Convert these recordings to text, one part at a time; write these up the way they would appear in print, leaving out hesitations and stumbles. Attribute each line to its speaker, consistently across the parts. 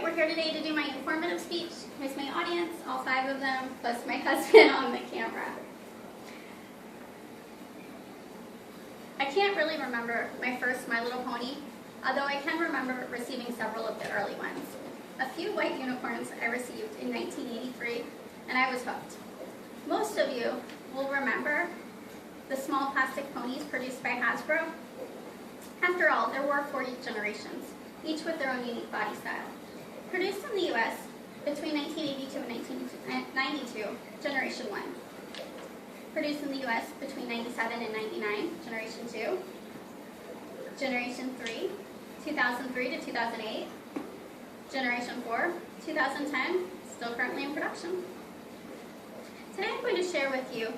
Speaker 1: we're here today to do my informative speech. Here's my audience, all 5 of them, plus my husband on the camera. I can't really remember my first My Little Pony, although I can remember receiving several of the early ones. A few white unicorns I received in 1983, and I was hooked. Most of you will remember the small plastic ponies produced by Hasbro. After all, there were 4 generations, each with their own unique body style. Produced in the U.S. between 1982 and 1992, Generation 1. Produced in the U.S. between 97 and 99, Generation 2. Generation 3, 2003 to 2008. Generation 4, 2010, still currently in production. Today I'm going to share with you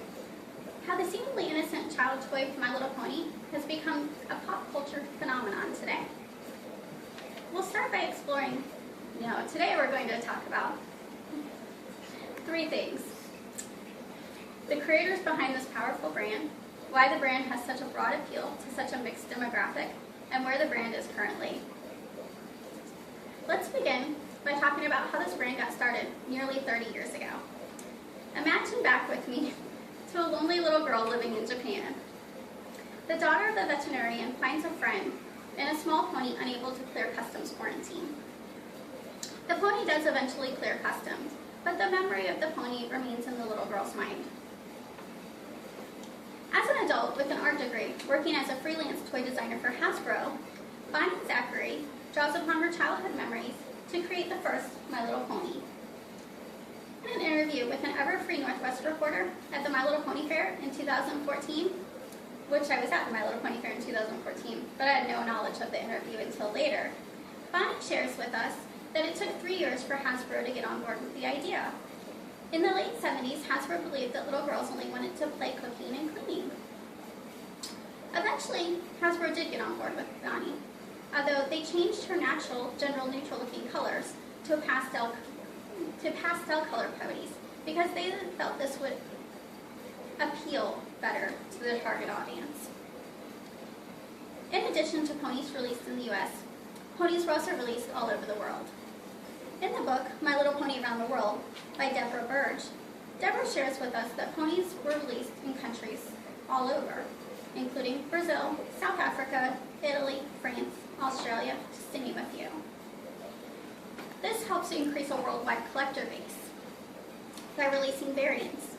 Speaker 1: how the seemingly innocent child toy My Little Pony has become a pop culture phenomenon today. We'll start by exploring, today we're going to talk about 3 things. The creators behind this powerful brand, why the brand has such a broad appeal to such a mixed demographic, and where the brand is currently. Let's begin by talking about how this brand got started nearly 30 years ago. Imagine back with me to a lonely little girl living in Japan. The daughter of a veterinarian finds a friend in a small pony unable to clear customs quarantine. The pony does eventually clear customs, but the memory of the pony remains in the little girl's mind. As an adult with an art degree, working as a freelance toy designer for Hasbro, Bonnie Zachary draws upon her childhood memories to create the first My Little Pony. In an interview with an ever-free Northwest reporter at the My Little Pony Fair in 2014, which I was at the My Little Pony Fair in 2014, but I had no knowledge of the interview until later, Bonnie shares with us that it took 3 years for Hasbro to get on board with the idea. In the late 70s, Hasbro believed that little girls only wanted to play cooking and cleaning. Eventually, Hasbro did get on board with Bonnie, although they changed her natural, general neutral-looking colors to pastel color ponies because they felt this would appeal better to the target audience. In addition to ponies released in the U.S., ponies were also released all over the world. In the book, My Little Pony Around the World, by Deborah Burge, Deborah shares with us that ponies were released in countries all over, including Brazil, South Africa, Italy, France, Australia, just to name a few. This helps increase a worldwide collector base by releasing variants.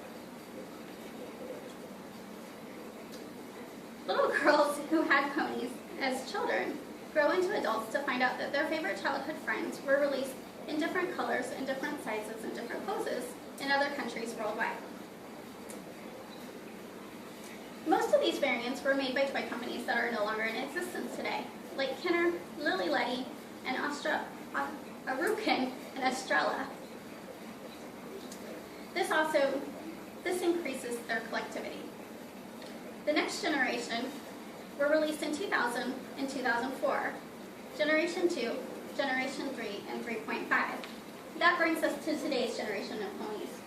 Speaker 1: Little girls who had ponies as children grow into adults to find out that their favorite childhood friends were released in different colors and different sizes and different poses in other countries worldwide. Most of these variants were made by toy companies that are no longer in existence today, like Kenner, Lily Letty, and Arukin and Estrella. This increases their collectivity. The next generation were released in 2000 and 2004, Generation 2, Generation 3, and 3.5. That brings us to today's generation of ponies,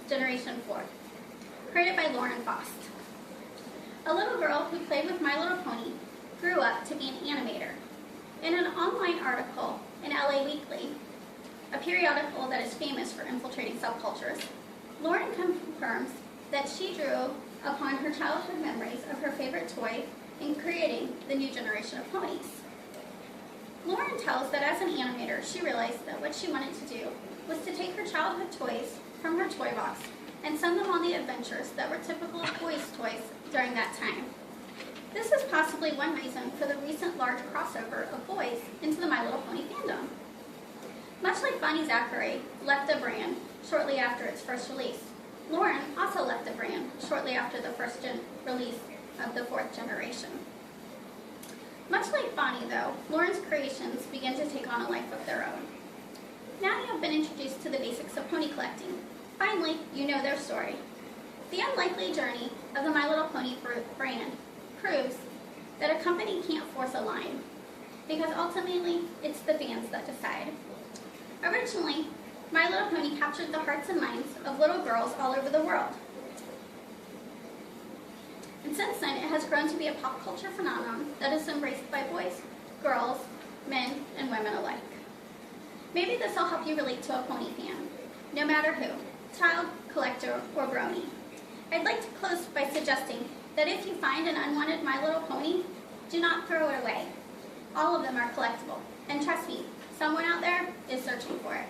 Speaker 1: Generation 4, created by Lauren Faust. A little girl who played with My Little Pony grew up to be an animator. In an online article in LA Weekly, a periodical that is famous for infiltrating subcultures, Lauren confirms that she drew upon her childhood memories of her favorite toy in creating the new generation of ponies. Lauren tells that as an animator, she realized that what she wanted to do was to take her childhood toys from her toy box and send them on the adventures that were typical of boys' toys during that time. This is possibly one reason for the recent large crossover of boys into the My Little Pony fandom. Much like Bonnie Zachary left the brand shortly after its first release, Lauren also left the brand shortly after the first release of the 4th generation. Much like Bonnie, though, Lauren's creations began to take on a life of their own. Now you have been introduced to the basics of pony collecting. Finally, you know their story. The unlikely journey of the My Little Pony brand proves that a company can't force a line, because ultimately, it's the fans that decide. Originally, My Little Pony captured the hearts and minds of little girls all over the world. And since then, it has grown to be a pop culture phenomenon that is embraced by boys, girls, men, and women alike. Maybe this will help you relate to a pony fan, no matter who, child, collector, or brony. I'd like to close by suggesting that if you find an unwanted My Little Pony, do not throw it away. All of them are collectible, and trust me, someone out there is searching for it.